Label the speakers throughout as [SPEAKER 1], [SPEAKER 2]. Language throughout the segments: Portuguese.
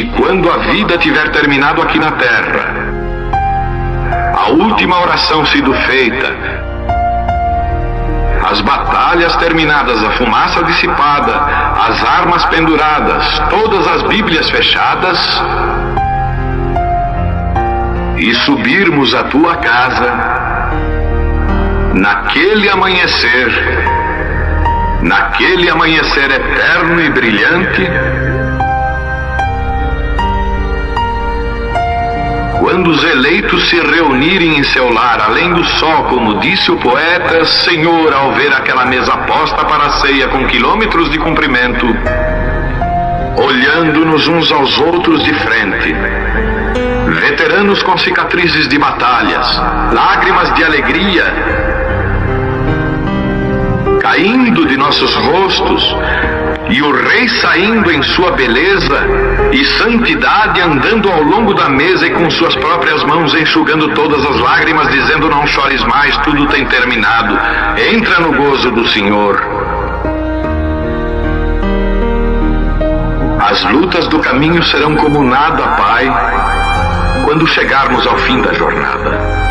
[SPEAKER 1] que quando a vida tiver terminado aqui na terra, a última oração sido feita, as batalhas terminadas, a fumaça dissipada, as armas penduradas, todas as Bíblias fechadas, e subirmos à tua casa, naquele amanhecer eterno e brilhante, quando os eleitos se reunirem em seu lar, além do sol, como disse o poeta, Senhor, ao ver aquela mesa posta para a ceia com quilômetros de comprimento, olhando-nos uns aos outros de frente, veteranos com cicatrizes de batalhas, lágrimas de alegria caindo de nossos rostos, e o rei saindo em sua beleza e santidade, andando ao longo da mesa e com suas próprias mãos enxugando todas as lágrimas, dizendo: não chores mais, tudo tem terminado, entra no gozo do Senhor. As lutas do caminho serão como nada, Pai, quando chegarmos ao fim da jornada.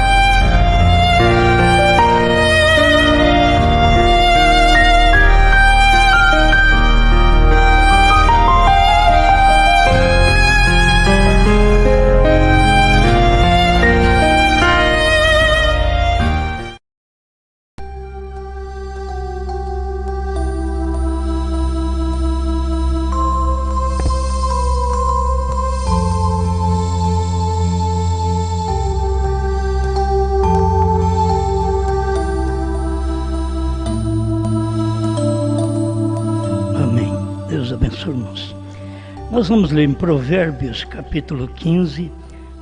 [SPEAKER 2] Nós vamos ler em Provérbios, capítulo 15,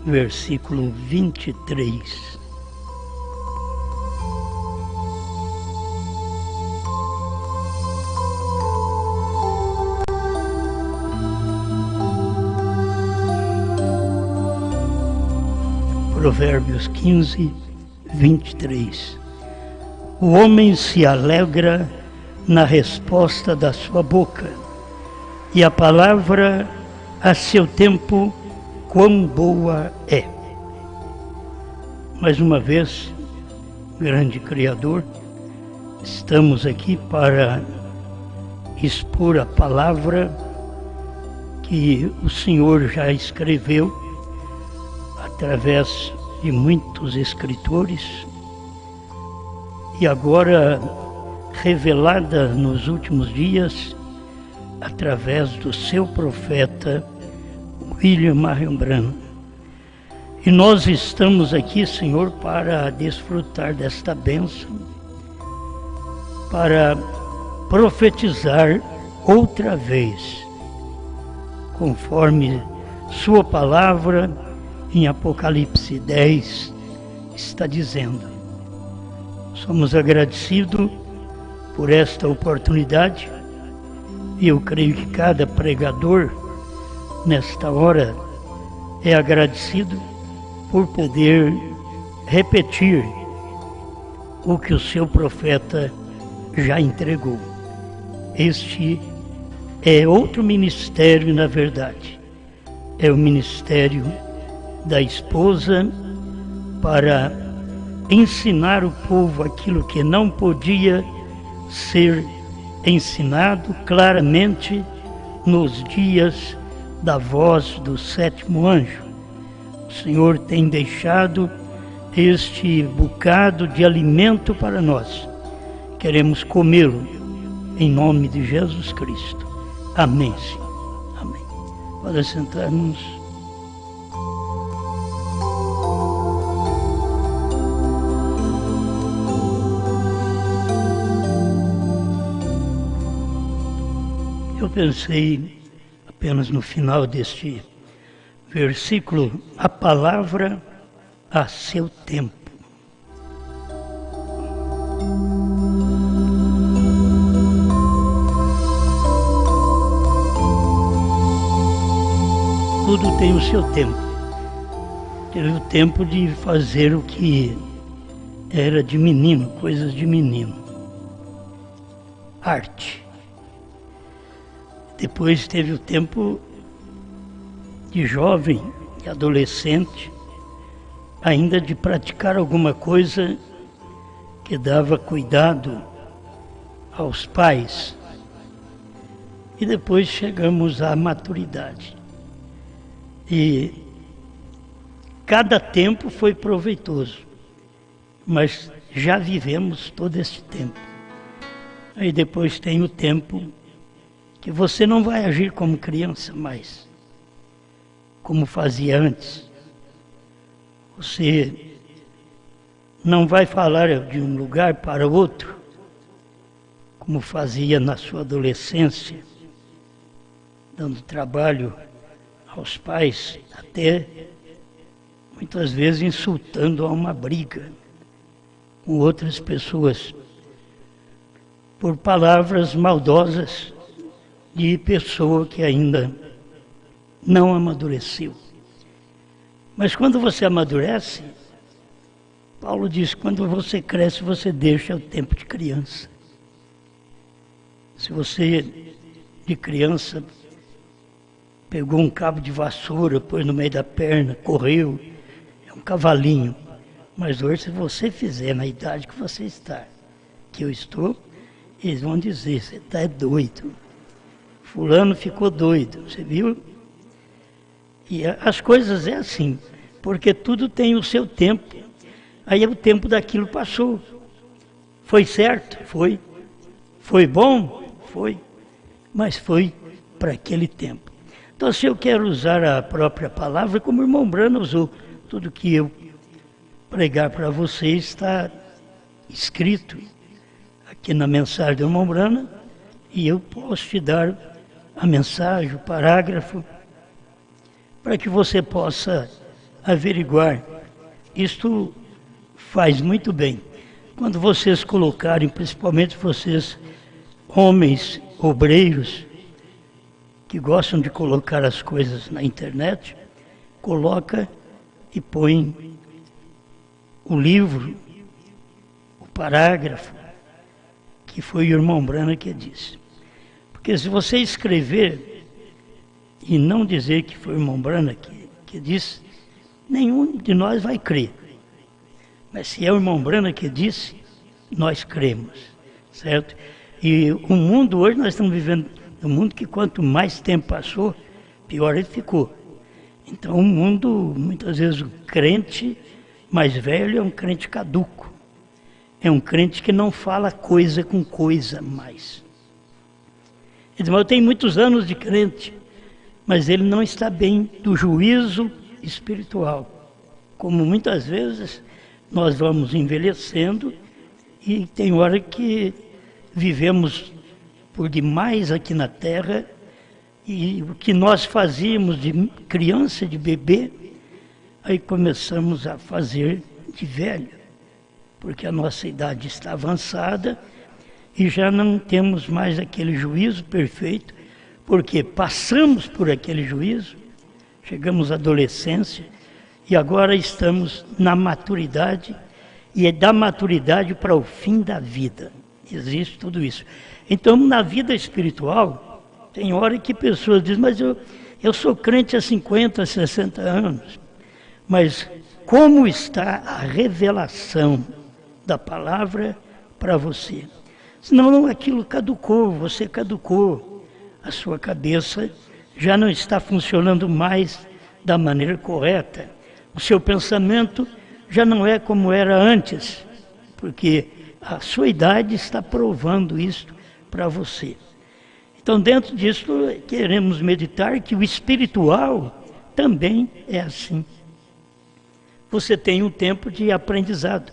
[SPEAKER 2] versículo 23. Provérbios 15, 23. O homem se alegra na resposta da sua boca, e a palavra a seu tempo, quão boa é. Mais uma vez, grande Criador, estamos aqui para expor a palavra que o Senhor já escreveu através de muitos escritores e agora revelada nos últimos dias através do seu profeta William Marion Branham. E nós estamos aqui, Senhor, para desfrutar desta bênção, para profetizar outra vez, conforme sua palavra em Apocalipse 10 está dizendo. Somos agradecidos por esta oportunidade. E eu creio que cada pregador, nesta hora, é agradecido por poder repetir o que o seu profeta já entregou. Este é outro ministério, na verdade. É o ministério da esposa para ensinar o povo aquilo que não podia ser ensinado claramente nos dias da voz do sétimo anjo. O Senhor tem deixado este bocado de alimento para nós. Queremos comê-lo em nome de Jesus Cristo. Amém, Senhor. Amém. Pode sentar-nos. Eu pensei apenas no final deste versículo, a palavra a seu tempo. Tudo tem o seu tempo. Teve o tempo de fazer o que era de menino, coisas de menino. Arte. Depois teve o tempo de jovem e adolescente, ainda de praticar alguma coisa que dava cuidado aos pais. E depois chegamos à maturidade. E cada tempo foi proveitoso, mas já vivemos todo esse tempo. Aí depois tem o tempo que você não vai agir como criança mais, como fazia antes. Você não vai falar de um lugar para outro, como fazia na sua adolescência, dando trabalho aos pais, até muitas vezes insultando a uma briga com outras pessoas, por palavras maldosas de pessoa que ainda não amadureceu. Mas quando você amadurece, Paulo diz, quando você cresce, você deixa o tempo de criança. Se você, de criança, pegou um cabo de vassoura, pôs no meio da perna, correu, é um cavalinho. Mas hoje, se você fizer na idade que você está, que eu estou, eles vão dizer, você está doido. Fulano ficou doido, você viu? E as coisas é assim, porque tudo tem o seu tempo. Aí o tempo daquilo passou. Foi certo? Foi. Foi bom? Foi. Mas foi para aquele tempo. Então, se eu quero usar a própria palavra, como o irmão Brana usou, tudo que eu pregar para vocês está escrito aqui na mensagem do irmão Brana, e eu posso te dar a mensagem, o parágrafo, para que você possa averiguar. Isto faz muito bem. Quando vocês colocarem, principalmente vocês, homens, obreiros, que gostam de colocar as coisas na internet, coloca e põe o livro, o parágrafo, que foi o irmão Brana que disse. Porque se você escrever e não dizer que foi o irmão Brana que disse, nenhum de nós vai crer. Mas se é o irmão Brana que disse, nós cremos, certo? E o mundo hoje, nós estamos vivendo um mundo que quanto mais tempo passou, pior ele ficou. Então o mundo, muitas vezes o crente mais velho é um crente caduco. É um crente que não fala coisa com coisa mais. Ele diz, mas eu tenho muitos anos de crente, mas ele não está bem do juízo espiritual. Como muitas vezes nós vamos envelhecendo e tem hora que vivemos por demais aqui na terra e o que nós fazíamos de criança, de bebê, aí começamos a fazer de velho, porque a nossa idade está avançada e já não temos mais aquele juízo perfeito, porque passamos por aquele juízo, chegamos à adolescência e agora estamos na maturidade, e é da maturidade para o fim da vida. Existe tudo isso. Então, na vida espiritual, tem hora que pessoas dizem, mas eu sou crente há 50, 60 anos. Mas como está a revelação da palavra para você? Senão aquilo caducou, você caducou. A sua cabeça já não está funcionando mais da maneira correta. O seu pensamento já não é como era antes, porque a sua idade está provando isso para você. Então, dentro disso, queremos meditar que o espiritual também é assim. Você tem um tempo de aprendizado.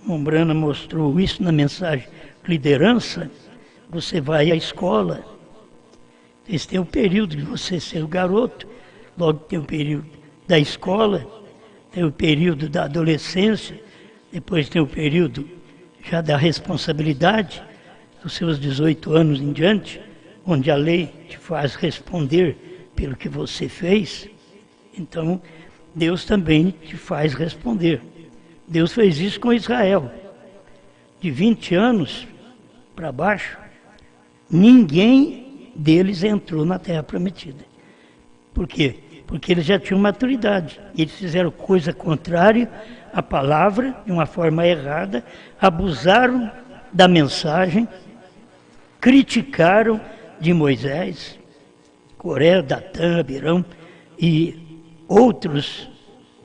[SPEAKER 2] O Brana mostrou isso na mensagem liderança. Você vai à escola. Esse tem o período de você ser o garoto, logo tem o período da escola, tem o período da adolescência, depois tem o período já da responsabilidade, dos seus 18 anos em diante, onde a lei te faz responder pelo que você fez. Então, Deus também te faz responder. Deus fez isso com Israel. De 20 anos para baixo, ninguém deles entrou na Terra Prometida. Por quê? Porque eles já tinham maturidade. Eles fizeram coisa contrária à palavra, de uma forma errada, abusaram da mensagem, criticaram de Moisés, Coré, Datã, Abirão e outros,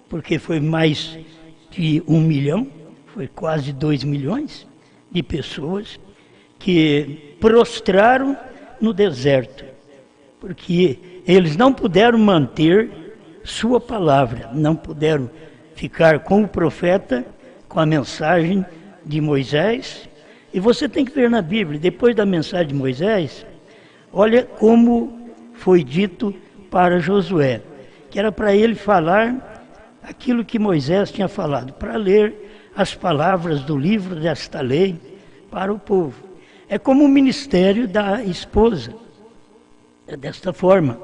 [SPEAKER 2] porque foi mais de 1 milhão, foi quase 2 milhões de pessoas que prostraram no deserto, porque eles não puderam manter sua palavra, não puderam ficar com o profeta, com a mensagem de Moisés. E você tem que ver na Bíblia, depois da mensagem de Moisés, olha como foi dito para Josué, que era para ele falar aquilo que Moisés tinha falado, para ler as palavras do livro desta lei para o povo. É como o ministério da esposa. É desta forma.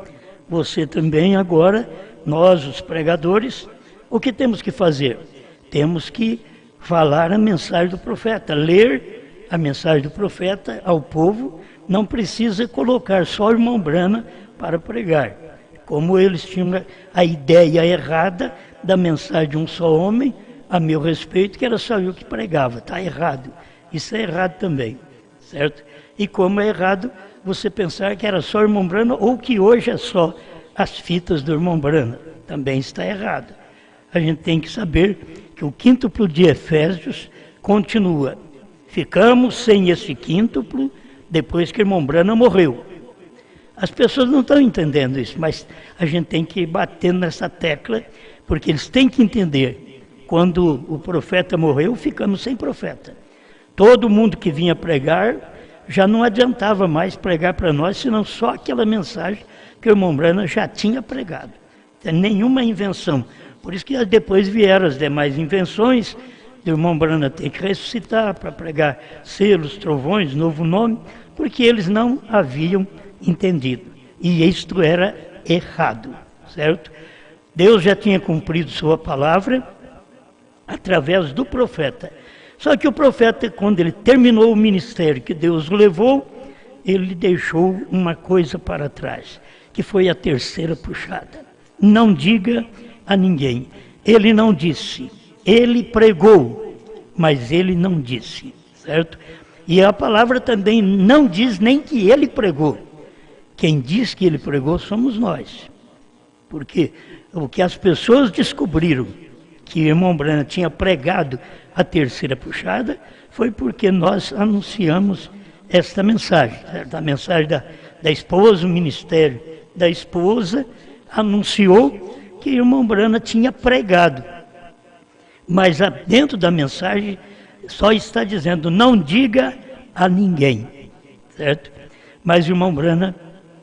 [SPEAKER 2] Você também agora, nós os pregadores, o que temos que fazer? Temos que falar a mensagem do profeta, ler a mensagem do profeta ao povo. Não precisa colocar só o irmão Brana para pregar. Como eles tinham a ideia errada da mensagem de um só homem, a meu respeito, que era só eu que pregava. Está errado. Isso é errado também, certo? E como é errado você pensar que era só o irmão Brana ou que hoje é só as fitas do irmão Brana. Também está errado. A gente tem que saber que o quíntuplo de Efésios continua. Ficamos sem esse quíntuplo depois que o irmão Brana morreu. As pessoas não estão entendendo isso, mas a gente tem que ir batendo nessa tecla, porque eles têm que entender. Quando o profeta morreu, ficamos sem profeta. Todo mundo que vinha pregar já não adiantava mais pregar para nós, senão só aquela mensagem que o irmão Brana já tinha pregado. Nenhuma invenção. Por isso que depois vieram as demais invenções, do irmão Brana ter que ressuscitar para pregar selos, trovões, novo nome, porque eles não haviam entendido. E isto era errado, certo? Deus já tinha cumprido sua palavra através do profeta. Só que o profeta, quando ele terminou o ministério que Deus o levou, ele deixou uma coisa para trás, que foi a terceira puxada. Não diga a ninguém. Ele não disse, ele pregou, mas ele não disse, certo? E a palavra também não diz nem que ele pregou. Quem diz que ele pregou somos nós. Porque o que as pessoas descobriram que o irmão Brana tinha pregado a terceira puxada foi porque nós anunciamos esta mensagem, certo? A mensagem da esposa, o ministério da esposa anunciou que o irmão Brana tinha pregado. Mas dentro da mensagem só está dizendo, não diga a ninguém, certo? Mas o irmão Brana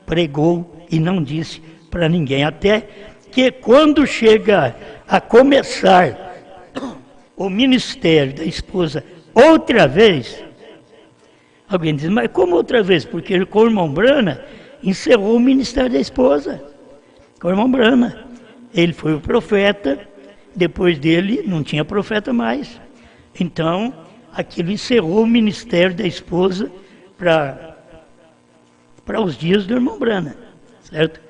[SPEAKER 2] pregou e não disse para ninguém, até que quando chega a começar o ministério da esposa outra vez, alguém diz, mas como outra vez? Porque com o irmão Brana encerrou o ministério da esposa, com o irmão Brana. Ele foi o profeta, depois dele não tinha profeta mais. Então, aquilo encerrou o ministério da esposa para os dias do irmão Brana, certo?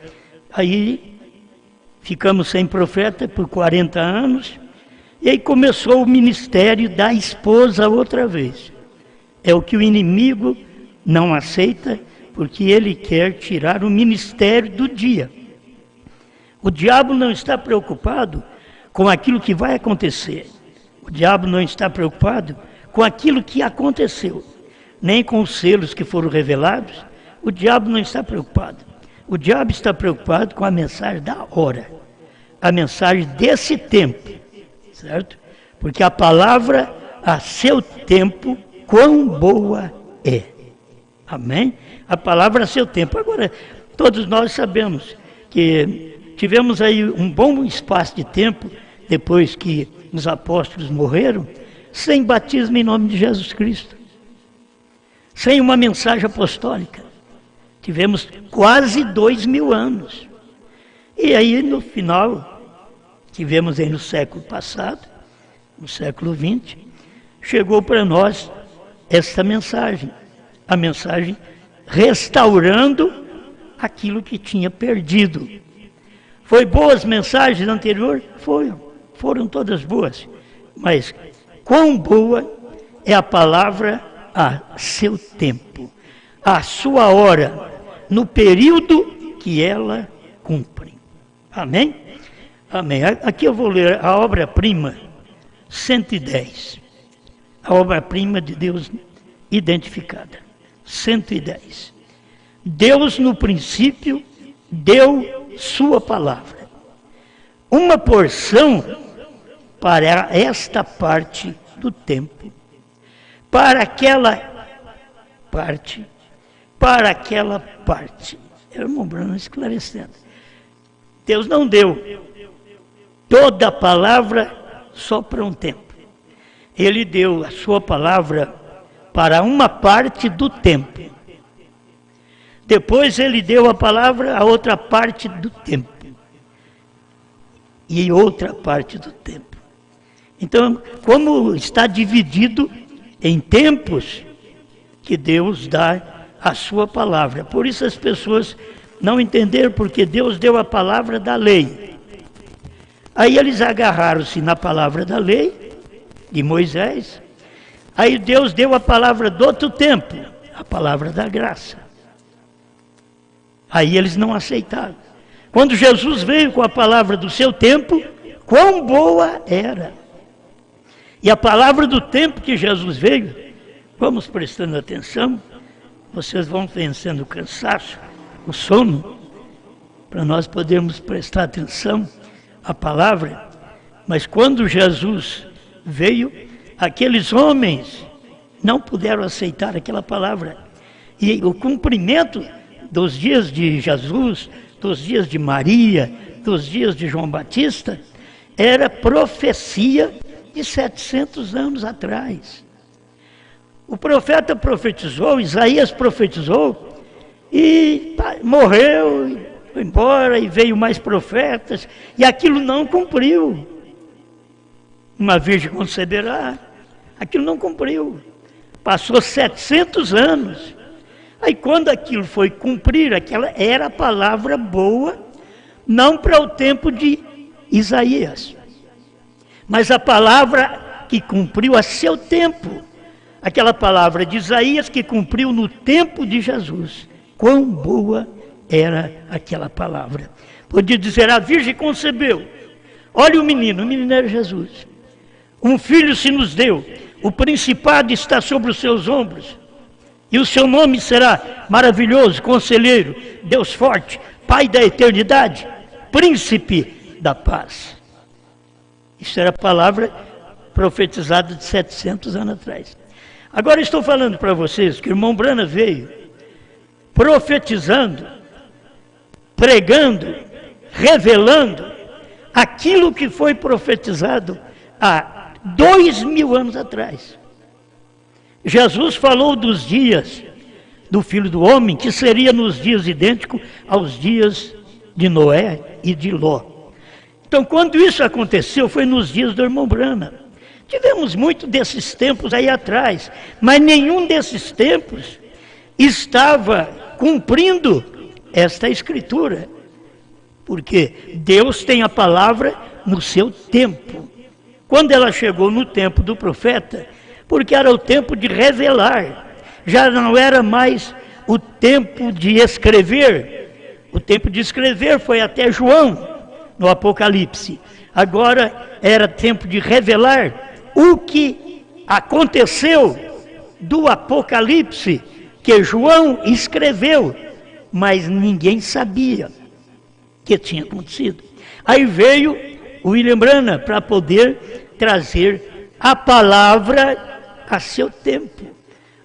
[SPEAKER 2] Aí ficamos sem profeta por 40 anos, e aí começou o ministério da esposa outra vez. É o que o inimigo não aceita, porque ele quer tirar o ministério do dia. O diabo não está preocupado com aquilo que vai acontecer. O diabo não está preocupado com aquilo que aconteceu, nem com os selos que foram revelados. O diabo não está preocupado. O diabo está preocupado com a mensagem da hora, a mensagem desse tempo, certo? Porque a palavra, a seu tempo, quão boa é. Amém? A palavra a seu tempo. Agora, todos nós sabemos que tivemos aí um bom espaço de tempo, depois que os apóstolos morreram, sem batismo em nome de Jesus Cristo, sem uma mensagem apostólica. Tivemos quase 2000 anos. E aí, no final, tivemos aí no século passado, no século XX, chegou para nós esta mensagem, a mensagem restaurando aquilo que tinha perdido. Foi boas as mensagens anteriores? Foram todas boas. Mas quão boa é a palavra a seu tempo, a sua hora, no período que ela cumpre. Amém? Amém. Aqui eu vou ler a obra-prima 110. A obra-prima de Deus identificada. 110. Deus no princípio deu sua palavra. Uma porção para esta parte do tempo. Para aquela parte. Para aquela parte. Irmão Bruno esclarecendo. Deus não deu toda a palavra só para um tempo. Ele deu a sua palavra para uma parte do tempo. Depois ele deu a palavra a outra parte do tempo. E outra parte do tempo. Então, como está dividido em tempos que Deus dá a sua palavra. Por isso as pessoas não entenderam porque Deus deu a palavra da lei. Aí eles agarraram-se na palavra da lei, de Moisés. Aí Deus deu a palavra do outro tempo, a palavra da graça. Aí eles não aceitaram. Quando Jesus veio com a palavra do seu tempo, quão boa era. E a palavra do tempo que Jesus veio, vamos prestando atenção, vocês vão vencendo o cansaço, o sono, para nós podermos prestar atenção à palavra. Mas quando Jesus veio, aqueles homens não puderam aceitar aquela palavra. E o cumprimento dos dias de Jesus, dos dias de Maria, dos dias de João Batista, era profecia de 700 anos atrás. O profeta profetizou, Isaías profetizou, e morreu, e foi embora, e veio mais profetas, e aquilo não cumpriu. Uma virgem conceberá, aquilo não cumpriu. Passou 700 anos. Aí quando aquilo foi cumprir, aquela era a palavra boa, não para o tempo de Isaías, mas a palavra que cumpriu a seu tempo. Aquela palavra de Isaías que cumpriu no tempo de Jesus. Quão boa era aquela palavra. Podia dizer, a virgem concebeu. Olha o menino era Jesus. Um filho se nos deu, o principado está sobre os seus ombros, e o seu nome será maravilhoso, conselheiro, Deus forte, Pai da eternidade, príncipe da paz. Isso era a palavra profetizada de 700 anos atrás. Agora estou falando para vocês que o irmão Brana veio profetizando, pregando, revelando aquilo que foi profetizado há 2000 anos atrás. Jesus falou dos dias do Filho do Homem, que seria nos dias idênticos aos dias de Noé e de Ló. Então, quando isso aconteceu, foi nos dias do irmão Brana. Tivemos muito desses tempos aí atrás, mas nenhum desses tempos estava cumprindo esta escritura. Porque Deus tem a palavra no seu tempo. Quando ela chegou no tempo do profeta, porque era o tempo de revelar, já não era mais o tempo de escrever. O tempo de escrever foi até João, no Apocalipse. Agora era tempo de revelar o que aconteceu do Apocalipse, que João escreveu, mas ninguém sabia que tinha acontecido. Aí veio o William Brana para poder trazer a palavra a seu tempo.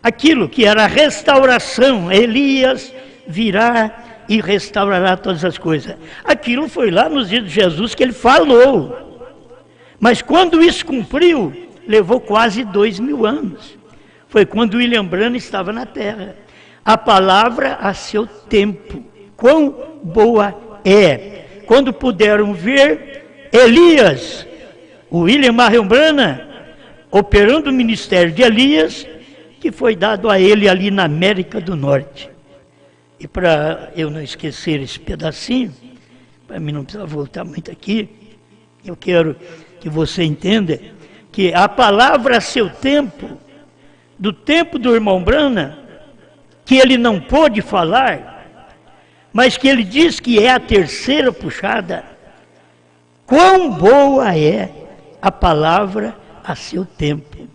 [SPEAKER 2] Aquilo que era a restauração, Elias virá e restaurará todas as coisas. Aquilo foi lá nos dias de Jesus que ele falou. Mas quando isso cumpriu, levou quase 2000 anos. Foi quando William Brana estava na terra. A palavra a seu tempo. Quão boa é. Quando puderam ver Elias, o William Marion Brana, operando o ministério de Elias, que foi dado a ele ali na América do Norte. E para eu não esquecer esse pedacinho, para mim não precisar voltar muito aqui, eu quero que você entenda que a palavra a seu tempo, do tempo do irmão Brana, que ele não pôde falar, mas que ele diz que é a terceira puxada, quão boa é a palavra a seu tempo.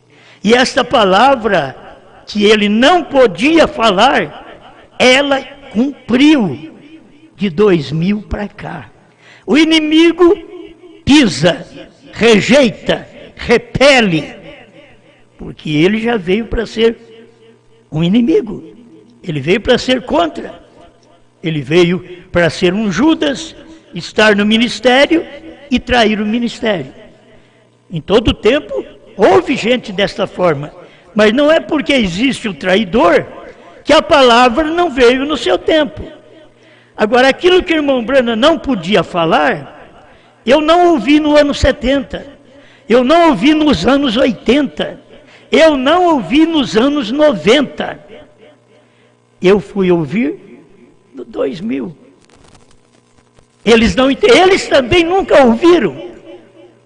[SPEAKER 2] E esta palavra que ele não podia falar, ela cumpriu de 2000 para cá. O inimigo pisa, rejeita, repele, porque ele já veio para ser um inimigo. Ele veio para ser contra. Ele veio para ser um Judas, estar no ministério e trair o ministério. Em todo o tempo houve gente desta forma, mas não é porque existe o traidor que a palavra não veio no seu tempo. Agora, aquilo que o irmão Brana não podia falar, eu não ouvi no ano 70, eu não ouvi nos anos 80, eu não ouvi nos anos 90, eu fui ouvir no 2000. Eles também nunca ouviram.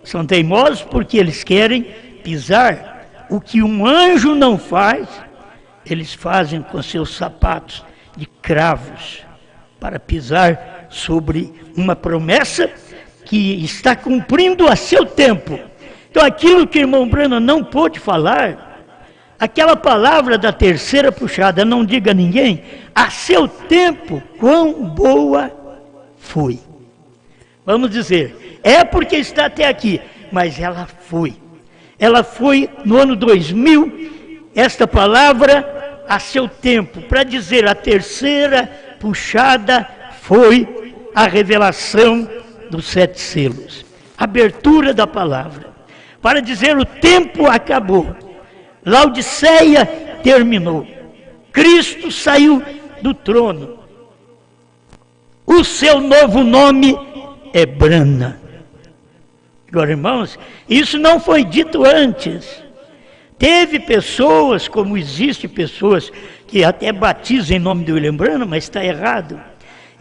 [SPEAKER 2] São teimosos porque eles querem pisar o que um anjo não faz, eles fazem com seus sapatos de cravos, para pisar sobre uma promessa que está cumprindo a seu tempo. Então aquilo que o irmão Brana não pôde falar, aquela palavra da terceira puxada, não diga a ninguém, a seu tempo, quão boa foi. Vamos dizer, é porque está até aqui, mas ela foi. Ela foi no ano 2000, esta palavra a seu tempo, para dizer a terceira puxada foi a revelação dos 7 selos. Abertura da palavra. Para dizer o tempo acabou. Laodiceia terminou. Cristo saiu do trono. O seu novo nome é Brana. Agora, irmãos, isso não foi dito antes. Teve pessoas, como existem pessoas que até batizam em nome do William Brana, mas está errado.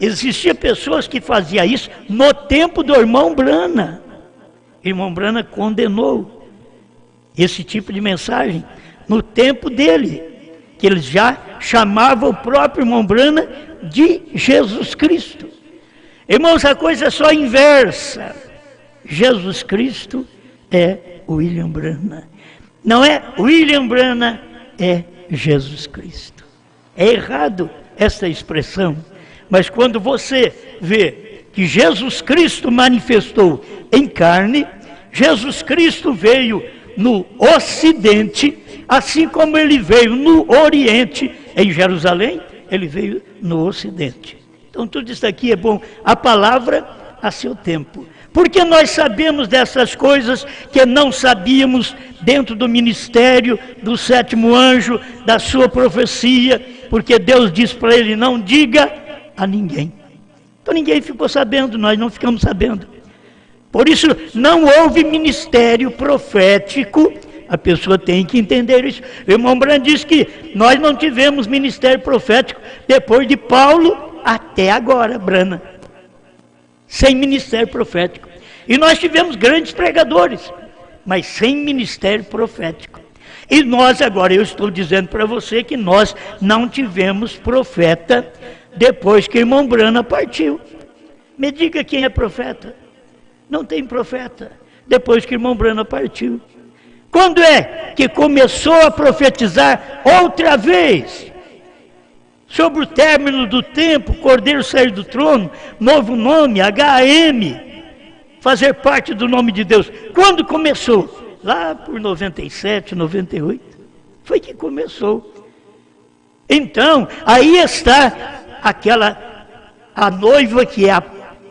[SPEAKER 2] Existiam pessoas que faziam isso no tempo do irmão Brana. O irmão Brana condenou esse tipo de mensagem no tempo dele, que eles já chamavam o próprio irmão Brana de Jesus Cristo. Irmãos, a coisa é só inversa. Jesus Cristo é William Brana. Não é William Brana, é Jesus Cristo. É errado essa expressão, mas quando você vê que Jesus Cristo manifestou em carne, Jesus Cristo veio no Ocidente, assim como ele veio no Oriente, em Jerusalém, ele veio no Ocidente. Então tudo isso aqui é bom, a palavra a seu tempo. Porque nós sabemos dessas coisas que não sabíamos dentro do ministério do 7º anjo, da sua profecia, porque Deus disse para ele, não diga a ninguém. Então ninguém ficou sabendo, nós não ficamos sabendo. Por isso não houve ministério profético, a pessoa tem que entender isso. O irmão Brana diz que nós não tivemos ministério profético depois de Paulo até agora, Brana. Sem ministério profético. E nós tivemos grandes pregadores, mas sem ministério profético. E nós agora, eu estou dizendo para você que nós não tivemos profeta depois que o irmão Brana partiu. Me diga quem é profeta. Não tem profeta depois que o irmão Brana partiu. Quando é que começou a profetizar outra vez? Sobre o término do tempo, Cordeiro sair do trono, novo nome, HM, fazer parte do nome de Deus. Quando começou? Lá por 97, 98, foi que começou. Então, aí está a noiva que é a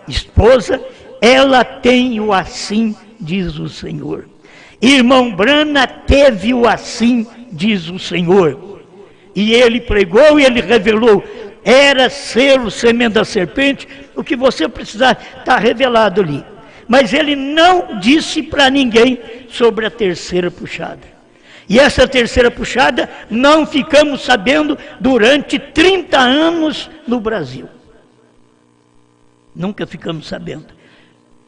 [SPEAKER 2] esposa, ela tem o assim, diz o Senhor. Irmão Brana teve o assim, diz o Senhor. E ele pregou e ele revelou, era selo, semente da serpente, o que você precisar, está revelado ali. Mas ele não disse para ninguém sobre a terceira puxada. E essa terceira puxada não ficamos sabendo durante 30 anos no Brasil. Nunca ficamos sabendo.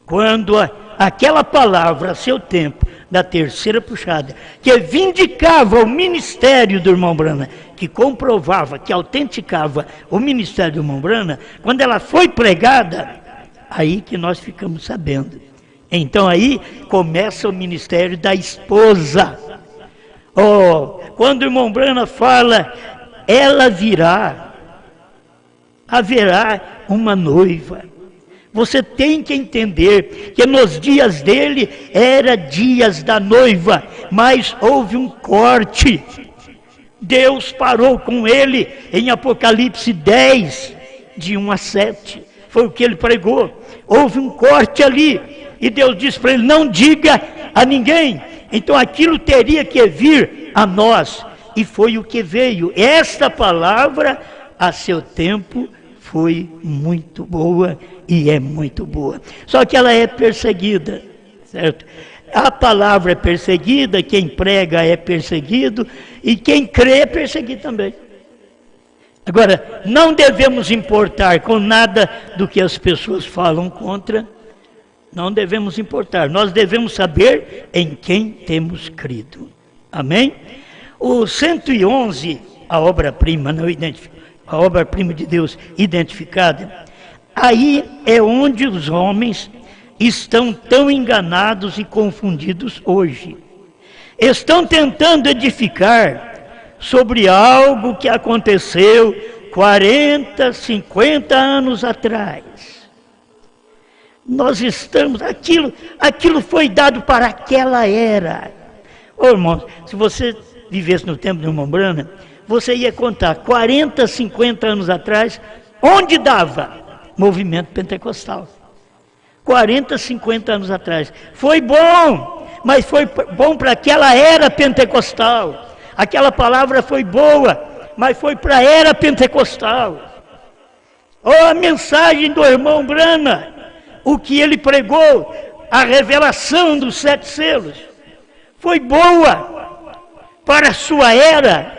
[SPEAKER 2] Quando aquela palavra, a seu tempo, da terceira puxada, que vindicava o ministério do irmão Brana, que comprovava, que autenticava o ministério do irmão Brana, quando ela foi pregada, aí que nós ficamos sabendo. Então aí começa o ministério da esposa. Quando o irmão Brana fala, ela virá, haverá uma noiva. Você tem que entender que nos dias dele era dias da noiva, mas houve um corte. Deus parou com ele em Apocalipse 10, de 1 a 7. Foi o que ele pregou. Houve um corte ali. E Deus disse para ele, não diga a ninguém. Então aquilo teria que vir a nós. E foi o que veio. Esta palavra, a seu tempo, foi muito boa e é muito boa. Só que ela é perseguida, certo? A palavra é perseguida, quem prega é perseguido e quem crê é perseguido também. Agora, não devemos importar com nada do que as pessoas falam contra, não devemos importar. Nós devemos saber em quem temos crido. Amém? O 111, a obra-prima não identificada, a obra-prima de Deus identificada, aí é onde os homens estão tão enganados e confundidos hoje. Estão tentando edificar sobre algo que aconteceu 40, 50 anos atrás. Nós estamos, aquilo foi dado para aquela era. Irmãos, se você vivesse no tempo do irmão Brana, você ia contar 40, 50 anos atrás, onde dava movimento pentecostal. 40, 50 anos atrás. Foi bom, mas foi bom para aquela era pentecostal. Aquela palavra foi boa, mas foi para a era pentecostal. A mensagem do irmão Brana, o que ele pregou, a revelação dos 7 selos, foi boa para a sua era.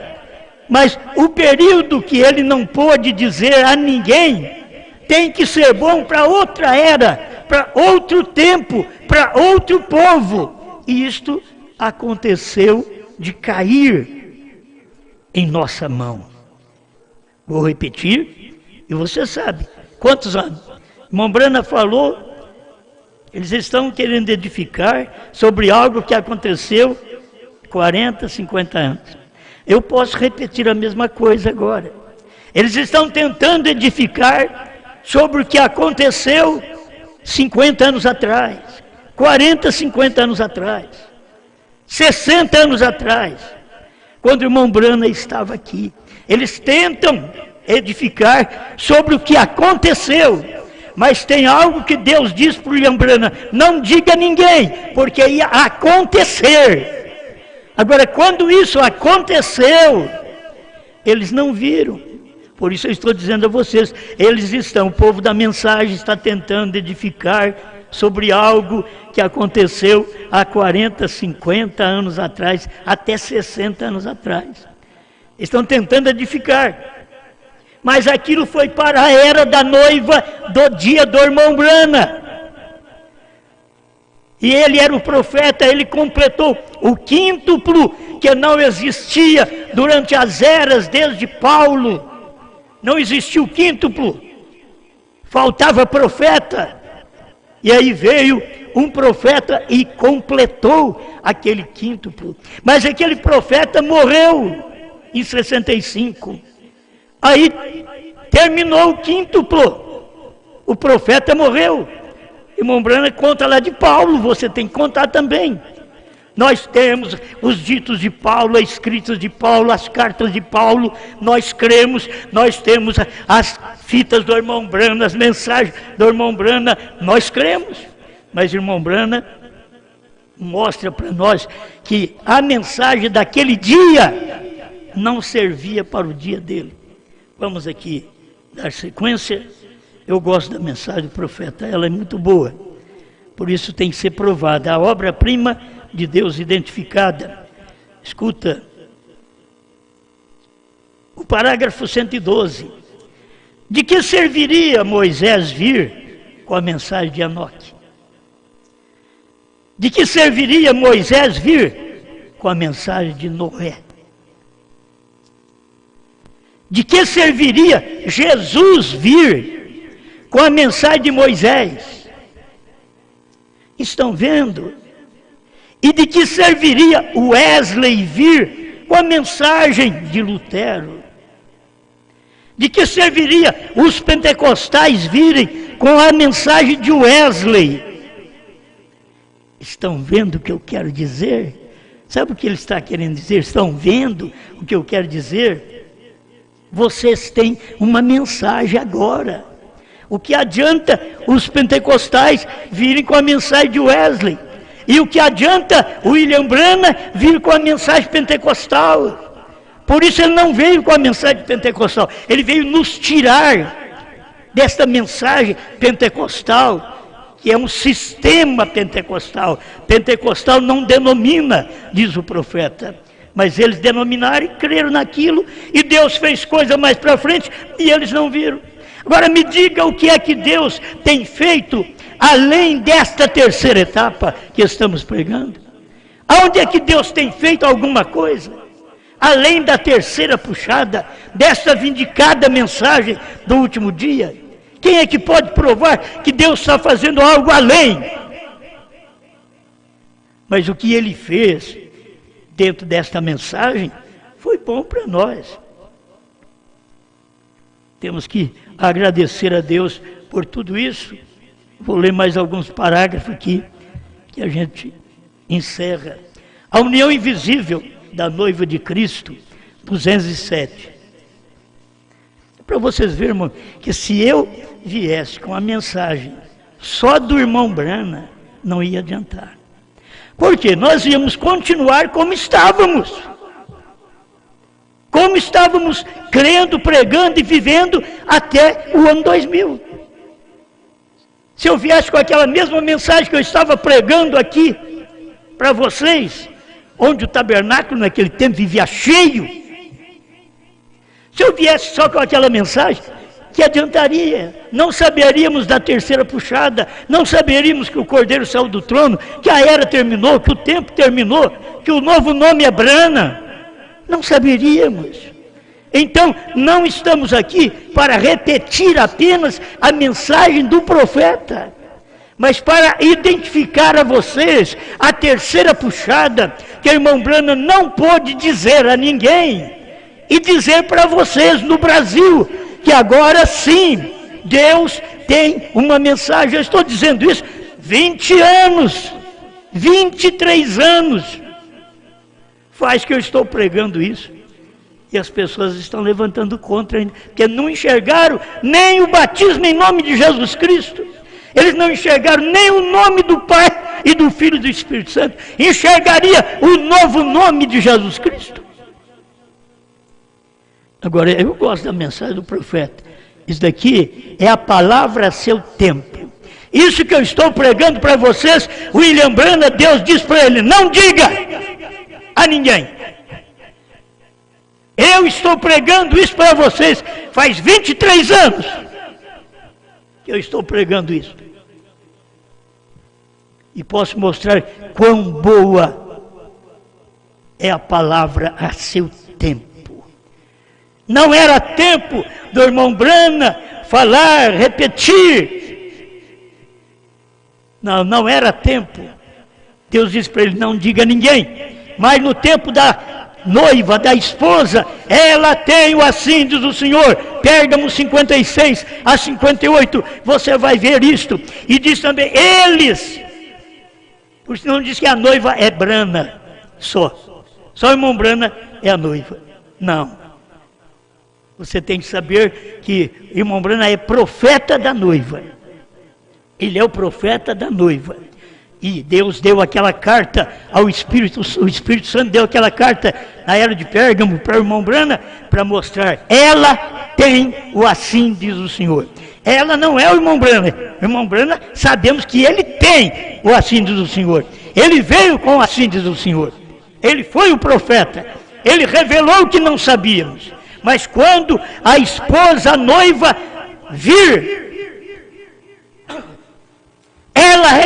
[SPEAKER 2] Mas o período que ele não pôde dizer a ninguém, tem que ser bom para outra era, para outro tempo, para outro povo. E isto aconteceu de cair em nossa mão. Vou repetir, e você sabe, quantos anos? Irmão Brana falou, eles estão querendo edificar sobre algo que aconteceu 40, 50 anos. Eu posso repetir a mesma coisa agora. Eles estão tentando edificar sobre o que aconteceu 50 anos atrás, 40, 50 anos atrás, 60 anos atrás, quando o irmão Brana estava aqui. Eles tentam edificar sobre o que aconteceu, mas tem algo que Deus diz para o irmão Brana, não diga a ninguém, porque ia acontecer. Agora, quando isso aconteceu, eles não viram. Por isso eu estou dizendo a vocês, o povo da mensagem está tentando edificar sobre algo que aconteceu há 40, 50 anos atrás, até 60 anos atrás. Estão tentando edificar. Mas aquilo foi para a era da noiva do dia do irmão Brana. E ele era o profeta, ele completou o quíntuplo que não existia durante as eras desde Paulo. Não existia o quíntuplo, faltava profeta. E aí veio um profeta e completou aquele quíntuplo. Mas aquele profeta morreu em 65. Aí terminou o quíntuplo. O profeta morreu. Irmão Brana conta lá de Paulo, você tem que contar também. Nós temos os ditos de Paulo, as escritas de Paulo, as cartas de Paulo, nós cremos, nós temos as fitas do irmão Brana, as mensagens do irmão Brana, nós cremos. Mas o irmão Brana mostra para nós que a mensagem daquele dia não servia para o dia dele. Vamos aqui dar sequência. Eu gosto da mensagem do profeta, ela é muito boa, por isso tem que ser provada. A obra-prima de Deus identificada. Escuta, o parágrafo 112. De que serviria Moisés vir com a mensagem de Enoque? De que serviria Moisés vir com a mensagem de Noé? De que serviria Jesus vir com a mensagem de Moisés? Estão vendo? E de que serviria Wesley vir com a mensagem de Lutero? De que serviria os pentecostais virem com a mensagem de Wesley? Estão vendo o que eu quero dizer? Sabe o que ele está querendo dizer? Estão vendo o que eu quero dizer? Vocês têm uma mensagem agora. O que adianta os pentecostais virem com a mensagem de Wesley? E o que adianta o William Branham vir com a mensagem pentecostal? Por isso ele não veio com a mensagem pentecostal. Ele veio nos tirar desta mensagem pentecostal, que é um sistema pentecostal. Pentecostal não denomina, diz o profeta. Mas eles denominaram e creram naquilo, e Deus fez coisa mais para frente, e eles não viram. Agora me diga o que é que Deus tem feito, além desta terceira etapa que estamos pregando. Aonde é que Deus tem feito alguma coisa? Além da terceira puxada, desta vindicada mensagem do último dia. Quem é que pode provar que Deus está fazendo algo além? Mas o que Ele fez dentro desta mensagem foi bom para nós. Temos que agradecer a Deus por tudo isso. Vou ler mais alguns parágrafos aqui, que a gente encerra. A união invisível da noiva de Cristo, 207. Para vocês verem, irmão, que se eu viesse com a mensagem só do irmão Branham, não ia adiantar. Porque nós íamos continuar como estávamos. Como estávamos crendo, pregando e vivendo até o ano 2000. Se eu viesse com aquela mesma mensagem que eu estava pregando aqui para vocês, onde o tabernáculo naquele tempo vivia cheio, se eu viesse só com aquela mensagem, que adiantaria? Não saberíamos da terceira puxada, não saberíamos que o Cordeiro saiu do trono, que a era terminou, que o tempo terminou, que o novo nome é Branham. Não saberíamos. Então, não estamos aqui para repetir apenas a mensagem do profeta, mas para identificar a vocês a terceira puxada que o irmão Branham não pôde dizer a ninguém, e dizer para vocês no Brasil, que agora sim, Deus tem uma mensagem. Eu estou dizendo isso 20 anos, 23 anos, faz que eu estou pregando isso, e as pessoas estão levantando contra ainda, porque não enxergaram nem o batismo em nome de Jesus Cristo, eles não enxergaram nem o nome do Pai e do Filho e do Espírito Santo, enxergaria o novo nome de Jesus Cristo. Agora, eu gosto da mensagem do profeta. Isso daqui é a palavra a seu tempo. Isso que eu estou pregando para vocês, William Branham, Deus diz para ele, não diga a ninguém. Eu estou pregando isso para vocês, faz 23 anos que eu estou pregando isso. E posso mostrar quão boa é a palavra a seu tempo. Não era tempo do irmão Branham falar, repetir. Não era tempo. Deus disse para ele, não diga a ninguém. Mas no tempo da noiva, da esposa, ela tem o assim, diz o Senhor. Pérgamo 56 a 58, você vai ver isto. E diz também, eles, porque não diz que a noiva é Branham só. Só o irmão Branham é a noiva. Não. Você tem que saber que o irmão Branham é profeta da noiva. Ele é o profeta da noiva. E Deus deu aquela carta ao Espírito, o Espírito Santo deu aquela carta na era de Pérgamo para o irmão Branham, para mostrar, ela tem o assim, diz o Senhor. Ela não é o irmão Branham. O irmão Branham, sabemos que ele tem o assim, diz o Senhor. Ele veio com o assim, diz o Senhor. Ele foi o profeta. Ele revelou o que não sabíamos. Mas quando a esposa, a noiva, vir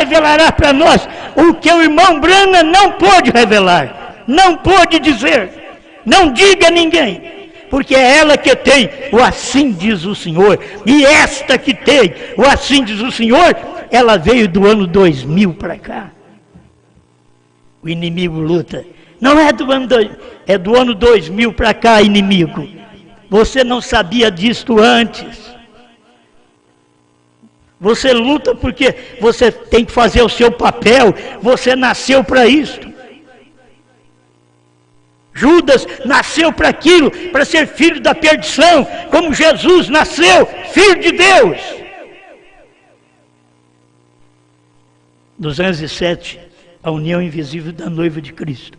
[SPEAKER 2] revelará para nós o que o irmão Branham não pôde revelar, não pôde dizer. Não diga a ninguém, porque é ela que tem o assim diz o Senhor. E esta que tem o assim diz o Senhor, ela veio do ano 2000 para cá. O inimigo luta. Não é do ano, é do ano 2000 para cá, inimigo. Você não sabia disto antes. Você luta porque você tem que fazer o seu papel. Você nasceu para isto. Judas nasceu para aquilo, para ser filho da perdição, como Jesus nasceu, filho de Deus. 207, a união invisível da noiva de Cristo.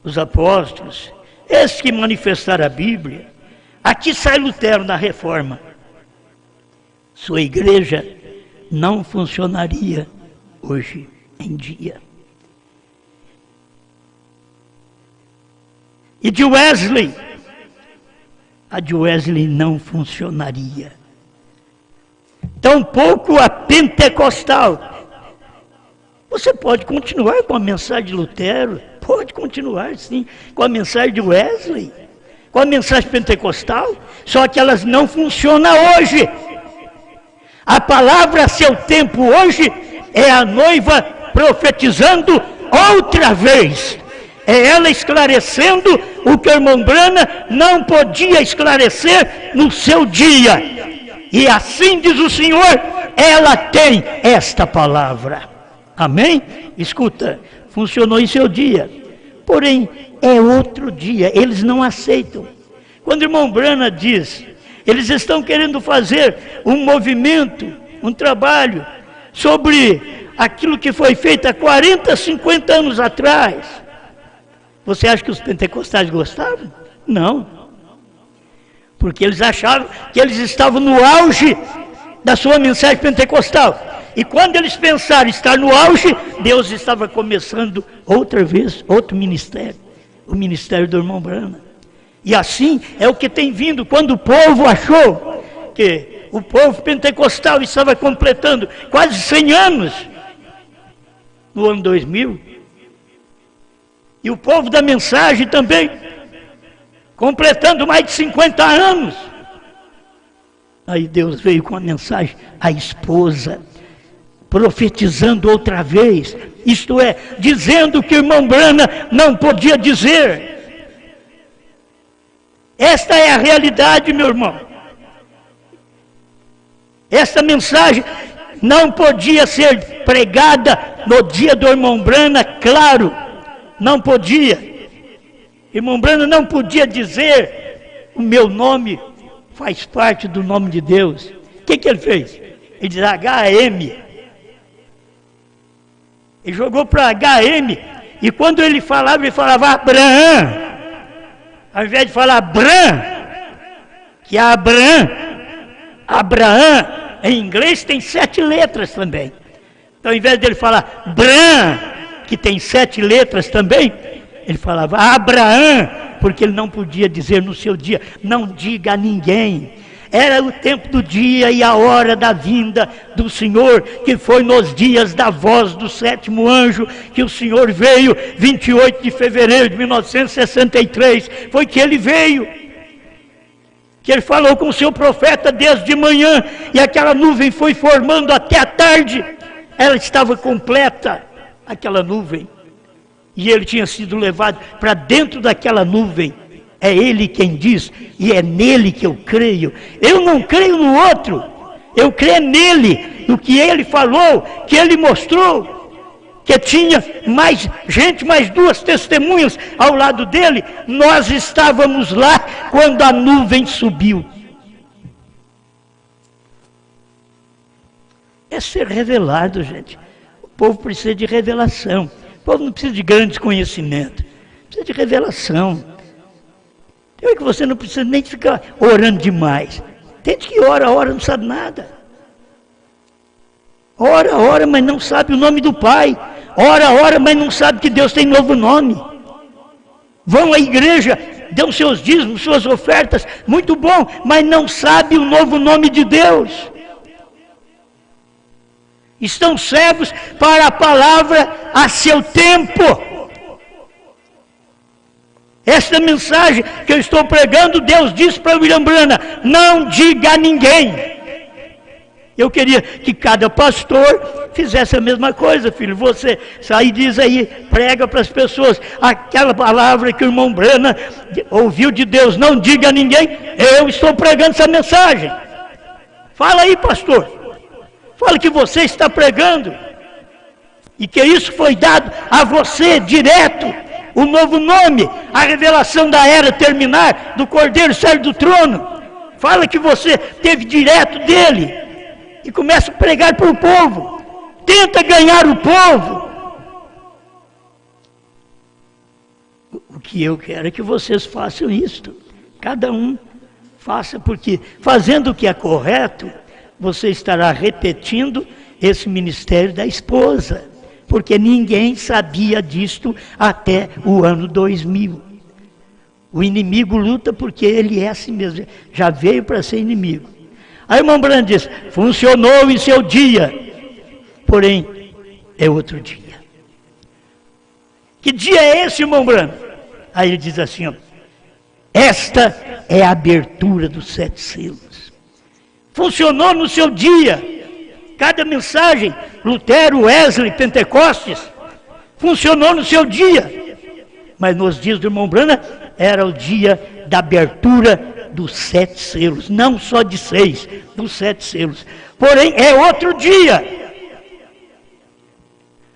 [SPEAKER 2] Os apóstolos, esses que manifestaram a Bíblia. Aqui sai Lutero na Reforma. Sua igreja não funcionaria hoje em dia. E de Wesley, a de Wesley não funcionaria. Tampouco a pentecostal. Você pode continuar com a mensagem de Lutero, pode continuar sim, com a mensagem de Wesley, com a mensagem pentecostal, só que elas não funcionam hoje. A palavra a seu tempo hoje é a noiva profetizando outra vez. É ela esclarecendo o que o irmão Branham não podia esclarecer no seu dia. E assim diz o Senhor, ela tem esta palavra. Amém? Escuta, funcionou em seu dia. Porém, é outro dia, eles não aceitam. Quando o irmão Branham diz, eles estão querendo fazer um movimento, um trabalho, sobre aquilo que foi feito há 40, 50 anos atrás. Você acha que os pentecostais gostavam? Não. Porque eles achavam que eles estavam no auge da sua mensagem pentecostal. E quando eles pensaram estar no auge, Deus estava começando outra vez, outro ministério. O ministério do irmão Branham. E assim é o que tem vindo. Quando o povo achou que o povo pentecostal estava completando quase 100 anos, no ano 2000, e o povo da mensagem também, completando mais de 50 anos. Aí Deus veio com a mensagem, a esposa, profetizando outra vez. Isto é, dizendo que o irmão Branham não podia dizer. Esta é a realidade, meu irmão. Esta mensagem não podia ser pregada no dia do irmão Branham, claro. Não podia. Irmão Branham não podia dizer, o meu nome faz parte do nome de Deus. O que ele fez? Ele diz HM. Ele jogou para HM. E quando ele falava Abraão. Ao invés de falar Bran, que é Abraão, em inglês tem 7 letras também. Então, ao invés dele falar Bran, que tem 7 letras também, ele falava Abraão, porque ele não podia dizer no seu dia, não diga a ninguém. Era o tempo do dia e a hora da vinda do Senhor, que foi nos dias da voz do 7º anjo, que o Senhor veio, 28 de fevereiro de 1963, foi que ele veio, que ele falou com o seu profeta desde de manhã, e aquela nuvem foi formando até a tarde, ela estava completa, aquela nuvem, e ele tinha sido levado para dentro daquela nuvem. É ele quem diz, e é nele que eu creio. Eu não creio no outro, eu creio nele, no que ele falou, que ele mostrou, que tinha mais gente, mais 2 testemunhas ao lado dele. Nós estávamos lá quando a nuvem subiu. É ser revelado, gente. O povo precisa de revelação. O povo não precisa de grandes conhecimentos, precisa de revelação. Eu que você não precisa nem ficar orando demais. Tem gente que ora, não sabe nada. Ora, mas não sabe o nome do Pai. Ora, mas não sabe que Deus tem novo nome. Vão à igreja, dão seus dízimos, suas ofertas, muito bom, mas não sabe o novo nome de Deus. Estão cegos para a palavra a seu tempo. Esta mensagem que eu estou pregando, Deus disse para William Branham: não diga a ninguém. Eu queria que cada pastor fizesse a mesma coisa, filho. Você sai, diz aí, prega para as pessoas aquela palavra que o irmão Branham ouviu de Deus: não diga a ninguém. Eu estou pregando essa mensagem. Fala aí, pastor. Fala que você está pregando e que isso foi dado a você direto. O novo nome, a revelação da era terminar, do Cordeiro sair do trono. Fala que você teve direto dele e começa a pregar para o povo. Tenta ganhar o povo. O que eu quero é que vocês façam isto. Cada um faça, porque fazendo o que é correto, você estará repetindo esse ministério da esposa. Porque ninguém sabia disto até o ano 2000. O inimigo luta porque ele é assim mesmo, já veio para ser inimigo. Aí o irmão Branham diz: funcionou em seu dia, porém é outro dia. Que dia é esse, irmão Branham? Aí ele diz assim, ó: esta é a abertura dos 7 selos. Funcionou no seu dia. Cada mensagem, Lutero, Wesley, Pentecostes, funcionou no seu dia. Mas nos dias do irmão Branham, era o dia da abertura dos 7 selos. Não só de 6, dos 7 selos. Porém, é outro dia.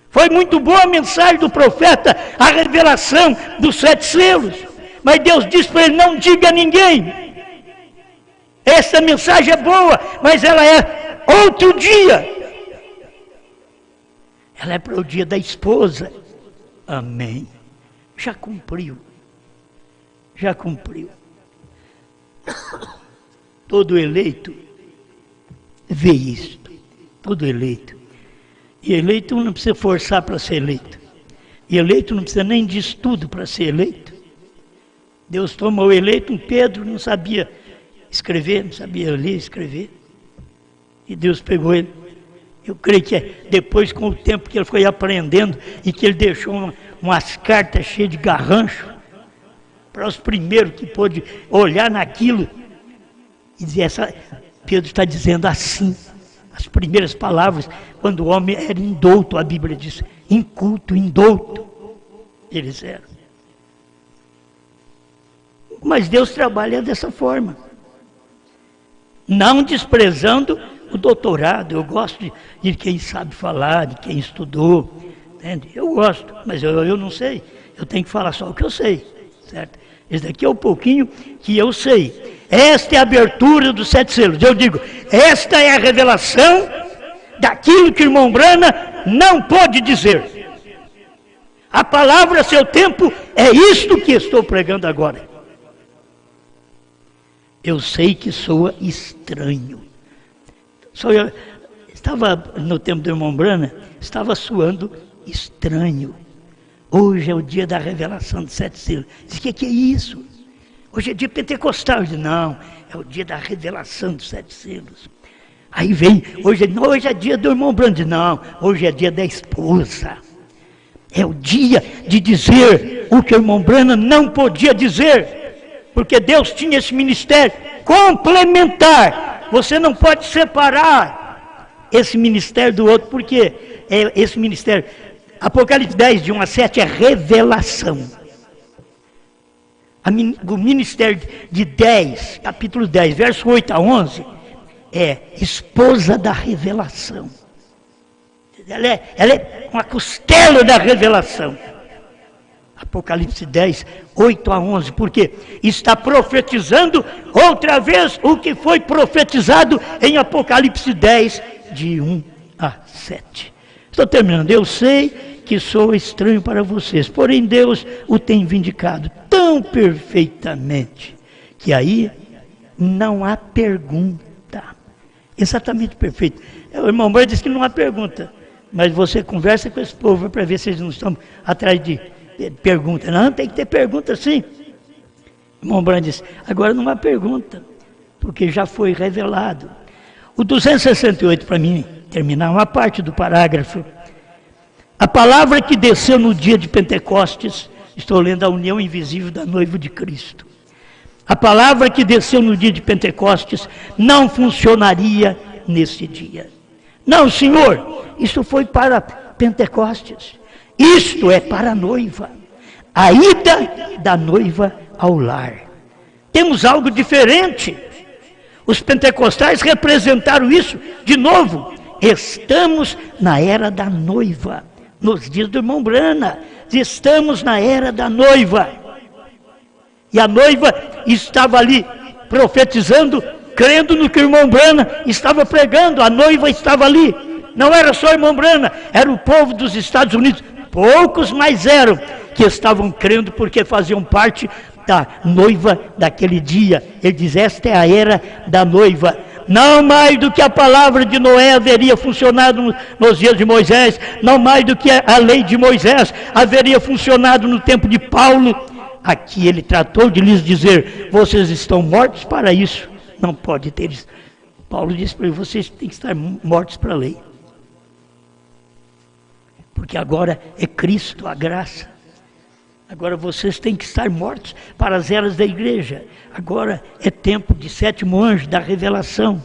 [SPEAKER 2] Foi muito boa a mensagem do profeta, a revelação dos 7 selos. Mas Deus disse para ele: não diga a ninguém. Essa mensagem é boa, mas ela é outro dia. Ela é para o dia da esposa. Amém. Já cumpriu. Já cumpriu. Todo eleito vê isto. Todo eleito. E eleito não precisa forçar para ser eleito. E eleito não precisa nem de estudo para ser eleito. Deus tomou o eleito, um Pedro, não sabia escrever, não sabia ler e escrever. E Deus pegou ele. Eu creio que depois, com o tempo que ele foi aprendendo, e que ele deixou umas cartas cheias de garrancho, para os primeiros que pôde olhar naquilo, e dizer: Pedro está dizendo assim, as primeiras palavras, quando o homem era indouto, a Bíblia diz, inculto, indouto, eles eram. Mas Deus trabalha dessa forma. Não desprezando o doutorado. Eu gosto de quem sabe falar, de quem estudou. Entende? Eu gosto, mas eu não sei. Eu tenho que falar só o que eu sei. Certo? Esse daqui é o pouquinho que eu sei. Esta é a abertura dos 7 selos. Eu digo, esta é a revelação daquilo que o irmão Branham não pode dizer. A palavra a seu tempo é isto que estou pregando agora. Eu sei que soa estranho. Só eu estava no tempo do irmão Branham, estava soando estranho. Hoje é o dia da revelação dos 7 selos. Diz: que é isso? Hoje é dia pentecostal. Eu disse: não, é o dia da revelação dos 7 selos. Aí vem, hoje é dia do irmão Branham. Diz: não, hoje é dia da esposa. É o dia de dizer o que o irmão Branham não podia dizer. Porque Deus tinha esse ministério complementar. Você não pode separar esse ministério do outro, porque esse ministério, Apocalipse 10, de 1 a 7, é revelação. O ministério de 10, capítulo 10, verso 8 a 11, é esposa da revelação. Ela é uma costela da revelação. Apocalipse 10, 8 a 11, porque está profetizando outra vez o que foi profetizado em Apocalipse 10, de 1 a 7. Estou terminando. Eu sei que sou estranho para vocês, porém Deus o tem vindicado tão perfeitamente, que aí não há pergunta. Exatamente perfeito. O irmão Branham disse que não há pergunta, mas você conversa com esse povo para ver se eles não estão atrás de pergunta. Não, tem que ter pergunta sim. O irmão Branham disse: agora não há pergunta, porque já foi revelado. O 268 para mim terminar uma parte do parágrafo. A palavra que desceu no dia de Pentecostes, estou lendo a união invisível da noiva de Cristo. A palavra que desceu no dia de Pentecostes não funcionaria nesse dia. Não, Senhor, isso foi para Pentecostes. Isto é para a noiva. A ida da noiva ao lar. Temos algo diferente. Os pentecostais representaram isso de novo. Estamos na era da noiva. Nos dias do irmão Brana, estamos na era da noiva. E a noiva estava ali profetizando, crendo no que o irmão Brana estava pregando. A noiva estava ali. Não era só o irmão Brana, era o povo dos Estados Unidos. Poucos mais eram que estavam crendo porque faziam parte da noiva daquele dia. Ele diz, esta é a era da noiva. Não mais do que a palavra de Noé haveria funcionado nos dias de Moisés, não mais do que a lei de Moisés haveria funcionado no tempo de Paulo. Aqui ele tratou de lhes dizer, vocês estão mortos para isso, não pode ter isso. Paulo disse para eles, vocês têm que estar mortos para a lei. Porque agora é Cristo, a graça. Agora vocês têm que estar mortos para as eras da igreja. Agora é tempo de sétimo anjo, da revelação.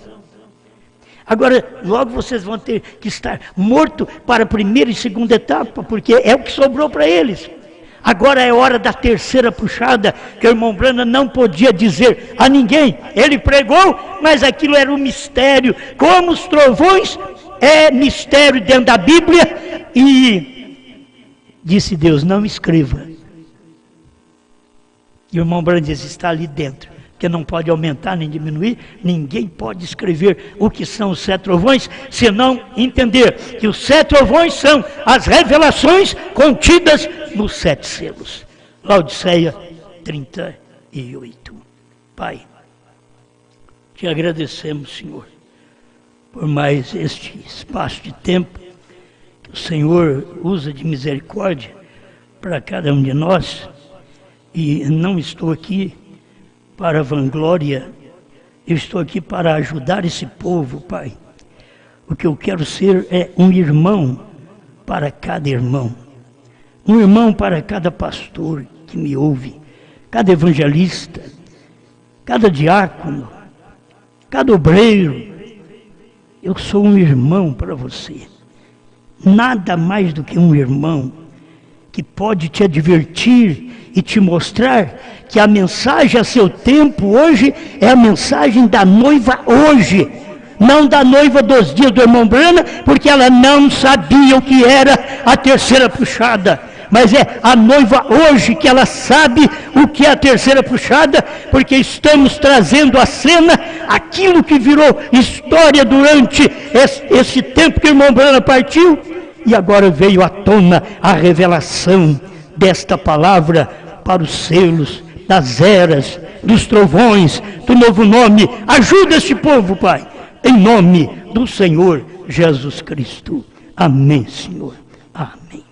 [SPEAKER 2] Agora logo vocês vão ter que estar mortos para a primeira e segunda etapa, porque é o que sobrou para eles. Agora é hora da terceira puxada, que o irmão Brana não podia dizer a ninguém. Ele pregou, mas aquilo era um mistério. Como os trovões é mistério dentro da Bíblia. E disse Deus, não escreva. E o irmão Brana diz, está ali dentro, que não pode aumentar nem diminuir, ninguém pode escrever o que são os 7 trovões, se não entender que os 7 trovões são as revelações contidas nos 7 selos. Laodiceia 38. Pai, te agradecemos, Senhor, por mais este espaço de tempo que o Senhor usa de misericórdia para cada um de nós. E não estou aqui para vanglória, eu estou aqui para ajudar esse povo, Pai. O que eu quero ser é um irmão para cada irmão, um irmão para cada pastor que me ouve, cada evangelista, cada diácono, cada obreiro. Eu sou um irmão para você, nada mais do que um irmão que pode te advertir e te mostrar que a mensagem a seu tempo hoje é a mensagem da noiva hoje, não da noiva dos dias do irmão Brana, porque ela não sabia o que era a terceira puxada, mas é a noiva hoje que ela sabe o que é a terceira puxada, porque estamos trazendo à cena aquilo que virou história durante esse tempo que o irmão Brana partiu, e agora veio à tona a revelação desta palavra para os selos, das eras, dos trovões, do novo nome. Ajuda este povo, Pai, em nome do Senhor Jesus Cristo. Amém, Senhor. Amém.